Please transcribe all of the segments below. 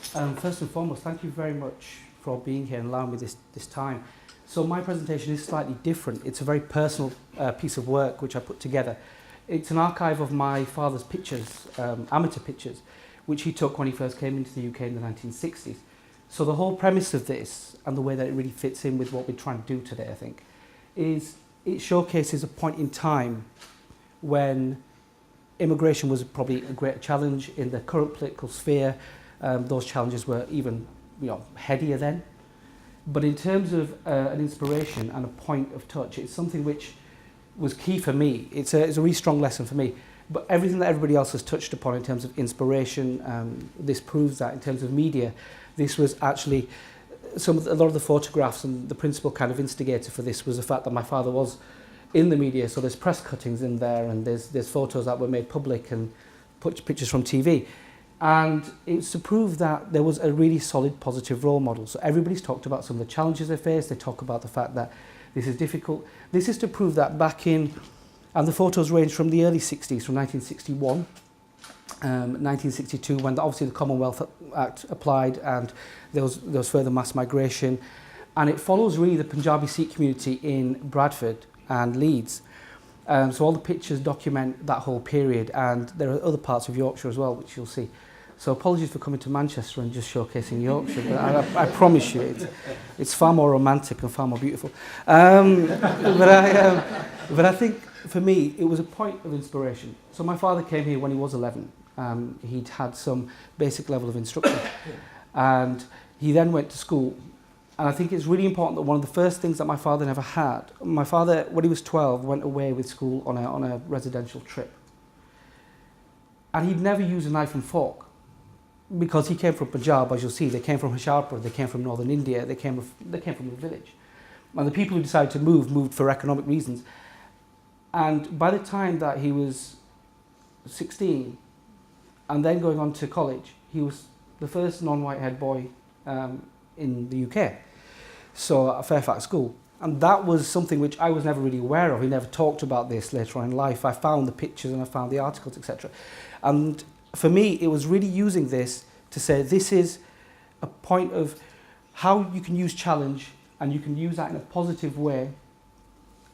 First and foremost, thank you very much for being here and allowing me this time. So my presentation is slightly different. It's a very personal piece of work which I put together. It's an archive of my father's pictures, amateur pictures, which he took when he first came into the UK in the 1960s. So the whole premise of this, and the way that it really fits in with what we're trying to do today, I think, is it showcases a point in time when immigration was probably a great challenge in the current political sphere. Those challenges were even, headier then. But in terms of an inspiration and a point of touch, it's something which was key for me. It's a really strong lesson for me. But everything that everybody else has touched upon in terms of inspiration, this proves that in terms of media, this was actually a lot of the photographs, and the principal kind of instigator for this was the fact that my father was in the media. So there's press cuttings in there, and there's photos that were made public and pictures from TV. And it's to prove that there was a really solid positive role model. So everybody's talked about some of the challenges they face. They talk about the fact that this is difficult. This is to prove that back in, and the photos range from the early 60s, from 1961, 1962, when obviously the Commonwealth Act applied and there was further mass migration. And it follows really the Punjabi Sikh community in Bradford and Leeds. So all the pictures document that whole period, and there are other parts of Yorkshire as well, which you'll see. So apologies for coming to Manchester and just showcasing Yorkshire, but I promise you it's far more romantic and far more beautiful. But I think for me it was a point of inspiration. So my father came here when he was 11. He'd had some basic level of instruction, and he then went to school. And I think it's really important that one of the first things that my father never had, my father, when he was 12, went away with school on a residential trip. And he'd never used a knife and fork, because he came from Punjab, as you'll see. They came from Hoshiarpur, they came from northern India, they came from a village. And the people who decided to moved for economic reasons. And by the time that he was 16, and then going on to college, he was the first non-white haired boy in the UK. So at Fairfax School. And that was something which I was never really aware of. He never talked about this later on in life. I found the pictures and I found the articles, etc. And for me, it was really using this to say this is a point of how you can use challenge, and you can use that in a positive way.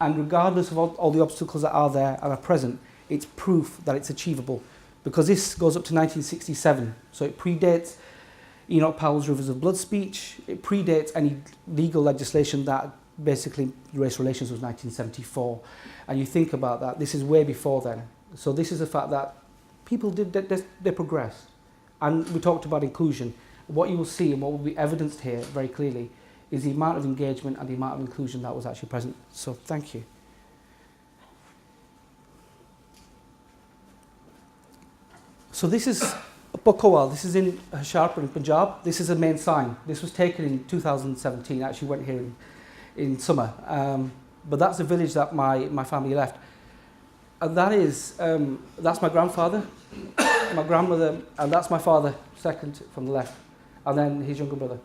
And regardless of all the obstacles that are there and are present, it's proof that it's achievable. Because this goes up to 1967. So it predates Enoch Powell's Rivers of Blood speech. It predates any legal legislation that basically race relations was 1974. And you think about that, this is way before then. So this is a fact that people they progressed. And we talked about inclusion. What you will see and what will be evidenced here very clearly is the amount of engagement and the amount of inclusion that was actually present. So thank you. So this is Bukowal. This is in Hoshiarpur in Punjab. This is a main sign. This was taken in 2017. I actually went here in summer. But that's the village that my family left. And that's my grandfather, my grandmother, and that's my father, second from the left, and then his younger brother.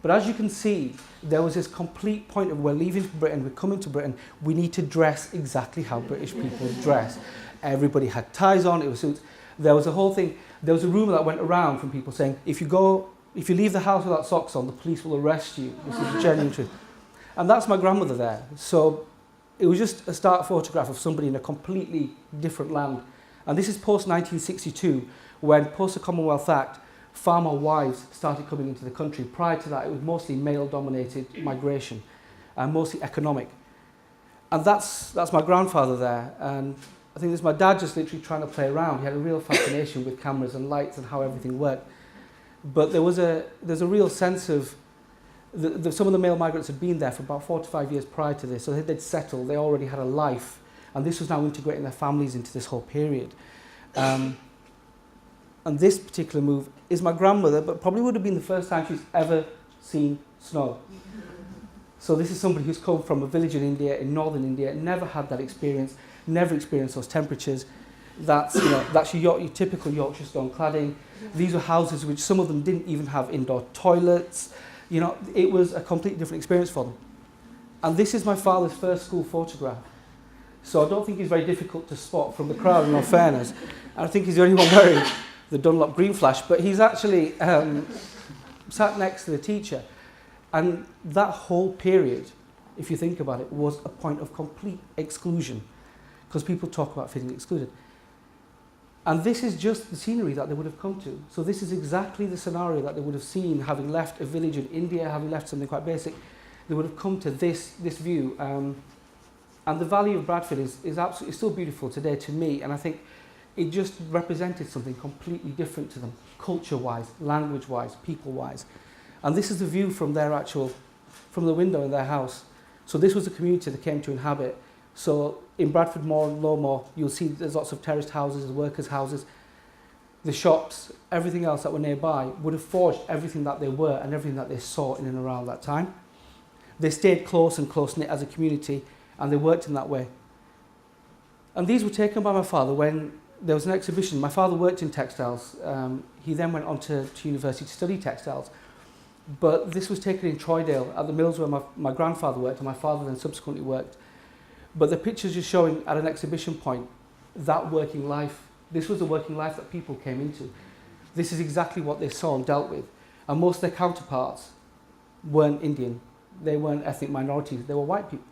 But as you can see, there was this complete point of we're leaving Britain, we're coming to Britain, we need to dress exactly how British people dress. Everybody had ties on, it was suits. There was a whole thing, there was a rumour that went around from people saying, if you leave the house without socks on, the police will arrest you. This is the genuine truth. And that's my grandmother there. So it was just a stark photograph of somebody in a completely different land. And this is post-1962, when post the Commonwealth Act, farmer wives started coming into the country. Prior to that, it was mostly male-dominated migration, and mostly economic. And that's my grandfather there. And I think this is my dad just literally trying to play around. He had a real fascination with cameras and lights and how everything worked. But there's a real sense of some of the male migrants had been there for about 4 to 5 years prior to this, so they'd settled, they already had a life, and this was now integrating their families into this whole period. And this particular move is my grandmother, but probably would have been the first time she's ever seen snow. So this is somebody who's come from a village in India, in northern India, never had that experience, never experienced those temperatures. That's your typical Yorkshire stone cladding. These were houses which some of them didn't even have indoor toilets. It was a completely different experience for them. And this is my father's first school photograph. So I don't think he's very difficult to spot from the crowd, in all fairness. And I think he's the only one wearing the Dunlop Green Flash, but he's actually sat next to the teacher. And that whole period, if you think about it, was a point of complete exclusion, because people talk about feeling excluded. And this is just the scenery that they would have come to. So this is exactly the scenario that they would have seen, having left a village in India, having left something quite basic. They would have come to this view. And the valley of Bradford is absolutely still beautiful today to me, and I think it just represented something completely different to them, culture-wise, language-wise, people-wise. And this is the view from from the window in their house. So this was the community they came to inhabit. So in Bradford Moor and Lowmore, you'll see there's lots of terraced houses, workers' houses. The shops, everything else that were nearby would have forged everything that they were and everything that they saw in and around that time. They stayed close and close-knit as a community, and they worked in that way. And these were taken by my father when there was an exhibition. My father worked in textiles. He then went on to university to study textiles. But this was taken in Troydale at the mills where my grandfather worked, and my father then subsequently worked. But the pictures just showing at an exhibition point that working life. This was the working life that people came into. This is exactly what they saw and dealt with. And most of their counterparts weren't Indian. They weren't ethnic minorities. They were white people.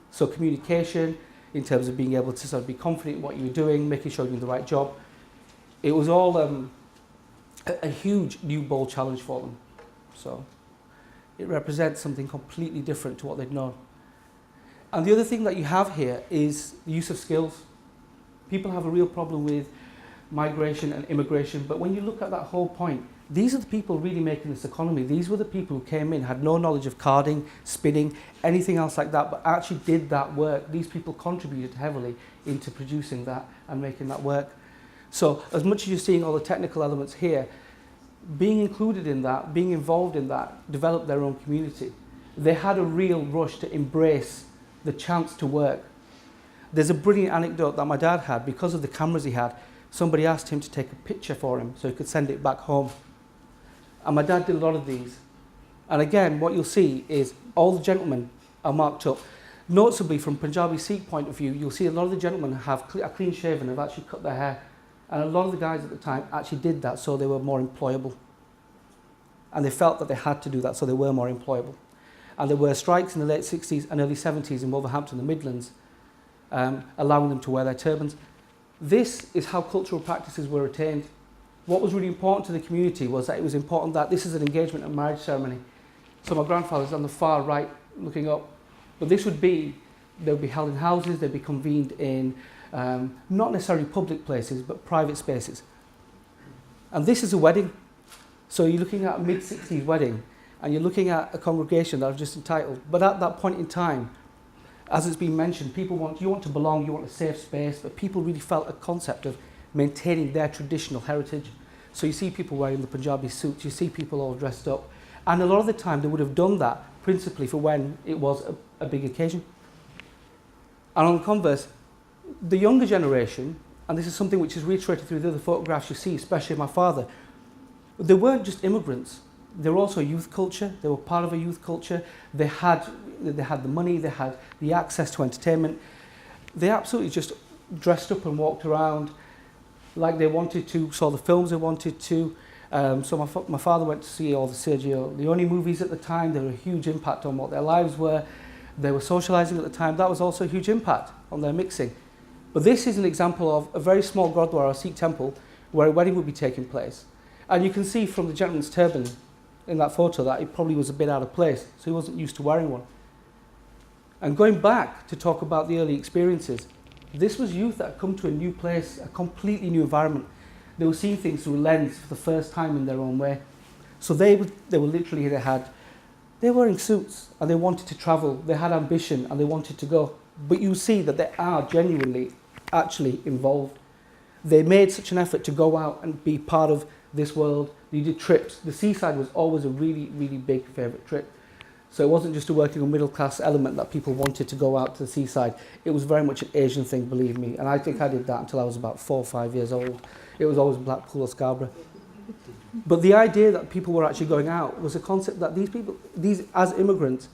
So communication, in terms of being able to sort of be confident in what you were doing, making sure you're doing the right job, it was all a huge new bold challenge for them. So it represents something completely different to what they'd known. And the other thing that you have here is the use of skills. People have a real problem with migration and immigration, but when you look at that whole point, these are the people really making this economy. These were the people who came in, had no knowledge of carding, spinning, anything else like that, but actually did that work. These people contributed heavily into producing that and making that work. So as much as you're seeing all the technical elements here, being included in that, being involved in that, developed their own community. They had a real rush to embrace the chance to work. There's a brilliant anecdote that my dad had. Because of the cameras he had, somebody asked him to take a picture for him so he could send it back home. And my dad did a lot of these. And again, what you'll see is all the gentlemen are marked up. Noticeably, from Punjabi Sikh point of view, you'll see a lot of the gentlemen are clean shaven and have actually cut their hair. And a lot of the guys at the time actually did that so they were more employable. And they felt that they had to do that so they were more employable. And there were strikes in the late 60s and early 70s in Wolverhampton, the Midlands, allowing them to wear their turbans. This is how cultural practices were retained. What was really important to the community was that it was important that this is an engagement and marriage ceremony. So my grandfather's on the far right looking up. But this would be, they would be held in houses, they'd be convened in not necessarily public places, but private spaces. And this is a wedding. So you're looking at a mid-60s wedding, and you're looking at a congregation that I've just entitled. But at that point in time, as it's been mentioned, you want to belong, you want a safe space, but people really felt a concept of maintaining their traditional heritage. So you see people wearing the Punjabi suits, you see people all dressed up, and a lot of the time they would have done that principally for when it was a big occasion. And on the converse, the younger generation, and this is something which is reiterated through the other photographs you see, especially my father, they weren't just immigrants. They were also a youth culture. They were part of a youth culture. They had the money, they had the access to entertainment. They absolutely just dressed up and walked around like they wanted to, saw the films they wanted to. So my father went to see all the Sergio Leone movies at the time. They were a huge impact on what their lives were. They were socialising at the time. That was also a huge impact on their mixing. But this is an example of a very small Gurdwara, a Sikh temple, where a wedding would be taking place. And you can see from the gentleman's turban in that photo that it probably was a bit out of place, so he wasn't used to wearing one. And going back to talk about the early experiences, this was youth that had come to a new place, a completely new environment. They were seeing things through a lens for the first time in their own way. So they were literally, they were wearing suits and they wanted to travel, they had ambition and they wanted to go. But you see that they are genuinely actually involved. They made such an effort to go out and be part of this world. They did trips. The seaside was always a really, really big favourite trip. So it wasn't just a working or middle class element that people wanted to go out to the seaside. It was very much an Asian thing, believe me. And I think I did that until I was about 4 or 5 years old. It was always Blackpool or Scarborough. But the idea that people were actually going out was a concept that these as immigrants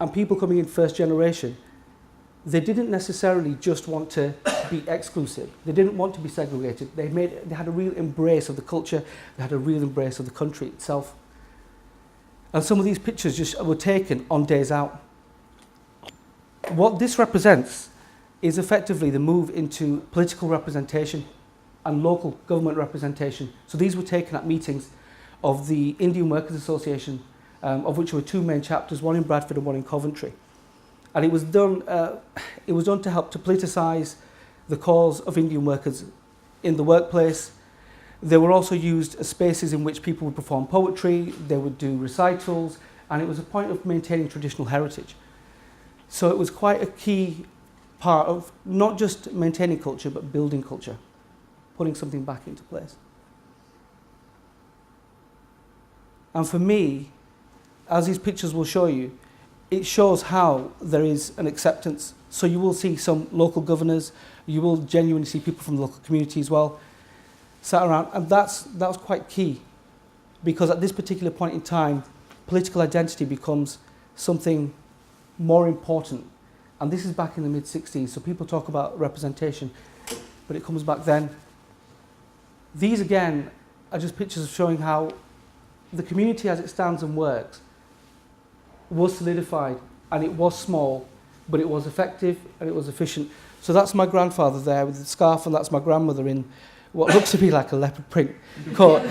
and people coming in first generation, they didn't necessarily just want to be exclusive. They didn't want to be segregated. They had a real embrace of the culture. They had a real embrace of the country itself. And some of these pictures just were taken on days out. What this represents is effectively the move into political representation and local government representation. So these were taken at meetings of the Indian Workers Association, of which there were two main chapters, one in Bradford and one in Coventry. And it was done to help to politicise the cause of Indian workers in the workplace. They were also used as spaces in which people would perform poetry, they would do recitals, and it was a point of maintaining traditional heritage. So it was quite a key part of not just maintaining culture, but building culture, putting something back into place. And for me, as these pictures will show you, it shows how there is an acceptance. So you will see some local governors, you will genuinely see people from the local community as well, sat around, and that was quite key, because at this particular point in time, political identity becomes something more important. And this is back in the mid-60s, so people talk about representation, but it comes back then. These, again, are just pictures showing how the community as it stands and works was solidified, and it was small, but it was effective and it was efficient. So that's my grandfather there with the scarf, and that's my grandmother in what looks to be like a leopard print coat.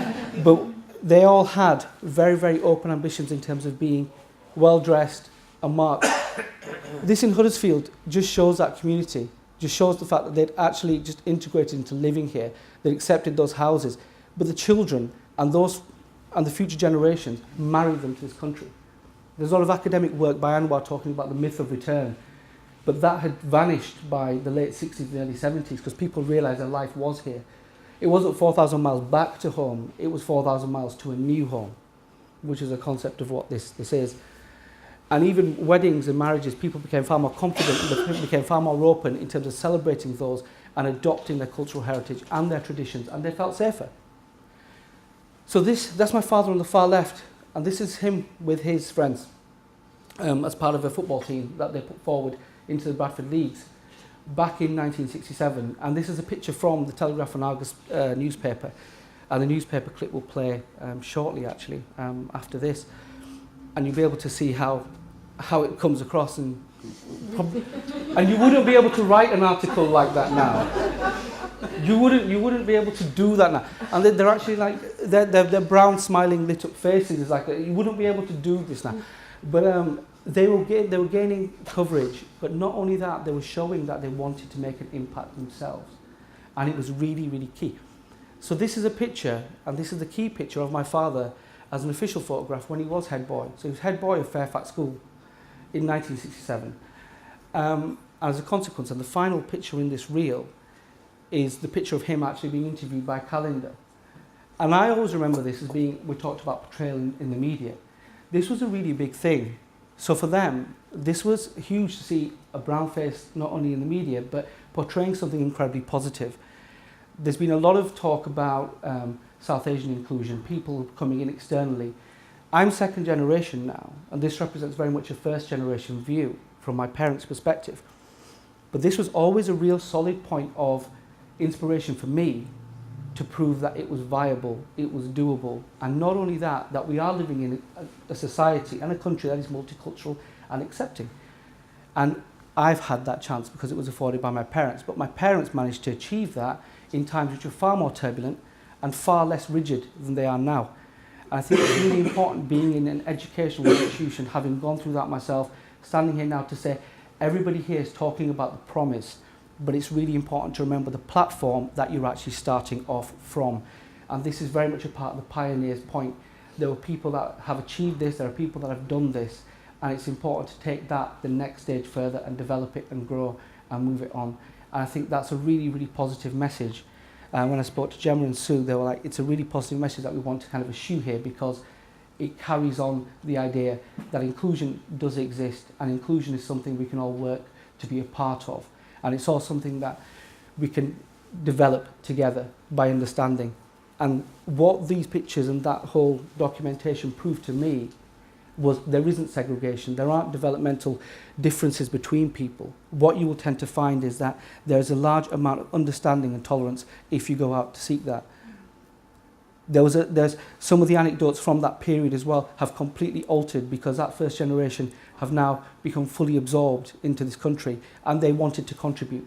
But they all had very, very open ambitions in terms of being well-dressed and marked. This in Huddersfield just shows that community, just shows the fact that they'd actually just integrated into living here, they accepted those houses, but the children and the future generations married them to this country. There's a lot of academic work by Anwar talking about the myth of return, but that had vanished by the late 60s and early 70s because people realised their life was here. It wasn't 4,000 miles back to home, it was 4,000 miles to a new home, which is a concept of what this is. And even weddings and marriages, people became far more confident, and they became far more open in terms of celebrating those and adopting their cultural heritage and their traditions, and they felt safer. So that's my father on the far left, and this is him with his friends as part of a football team that they put forward into the Bradford Leagues back in 1967. And this is a picture from the Telegraph and Argus newspaper, and the newspaper clip will play shortly actually after this, and you'll be able to see how it comes across, and you wouldn't be able to write an article like that now. You wouldn't be able to do that now. And they're actually like they're brown, smiling, lit up faces. It's like you wouldn't be able to do this now. But they were gaining coverage. But not only that, they were showing that they wanted to make an impact themselves, and it was really, really key. So this is a picture, and this is the key picture of my father as an official photograph when he was head boy. So he was head boy of Fairfax School in 1967. And as a consequence, and the final picture in this reel is the picture of him actually being interviewed by Calendar. And I always remember this as being, we talked about portrayal in the media. This was a really big thing. So for them, this was huge to see a brown face not only in the media, but portraying something incredibly positive. There's been a lot of talk about South Asian inclusion, people coming in externally. I'm second generation now, and this represents very much a first generation view from my parents' perspective. But this was always a real solid point of inspiration for me to prove that it was viable, it was doable, and not only that, that we are living in a society and a country that is multicultural and accepting. And I've had that chance because it was afforded by my parents, but my parents managed to achieve that in times which were far more turbulent and far less rigid than they are now. And I think it's really important being in an educational institution, having gone through that myself, standing here now to say everybody here is talking about the promise, but it's really important to remember the platform that you're actually starting off from. And this is very much a part of the pioneer's point. There are people that have achieved this, there are people that have done this, and it's important to take that the next stage further and develop it and grow and move it on. And I think that's a really, really positive message. When I spoke to Gemma and Sue, they were like, it's a really positive message that we want to kind of eschew here because it carries on the idea that inclusion does exist, and inclusion is something we can all work to be a part of. And it's all something that we can develop together by understanding. And what these pictures and that whole documentation proved to me, was there isn't segregation, there aren't developmental differences between people. What you will tend to find is that there's a large amount of understanding and tolerance if you go out to seek that. There's some of the anecdotes from that period as well have completely altered because that first generation have now become fully absorbed into this country and they wanted to contribute.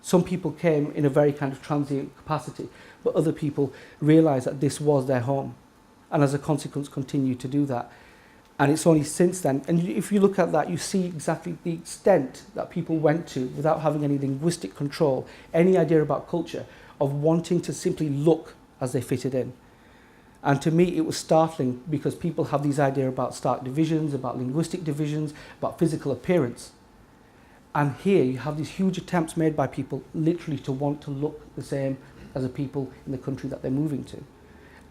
Some people came in a very kind of transient capacity, but other people realised that this was their home and as a consequence continue to do that. And it's only since then, and if you look at that, you see exactly the extent that people went to without having any linguistic control, any idea about culture, of wanting to simply look as they fitted in. And to me, it was startling because people have these ideas about stark divisions, about linguistic divisions, about physical appearance. And here you have these huge attempts made by people literally to want to look the same as the people in the country that they're moving to.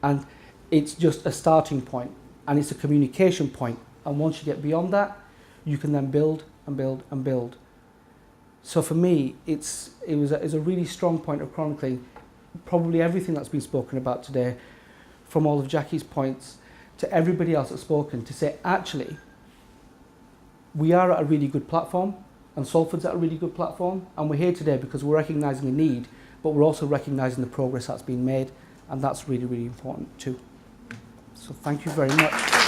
And it's just a starting point. And it's a communication point. And once you get beyond that, you can then build and build and build. So for me, it was a really strong point of chronicling probably everything that's been spoken about today, from all of Jackie's points to everybody else that's spoken, to say, actually, we are at a really good platform, and Salford's at a really good platform, and we're here today because we're recognising a need, but we're also recognising the progress that's been made, and that's really, really important too. So thank you very much.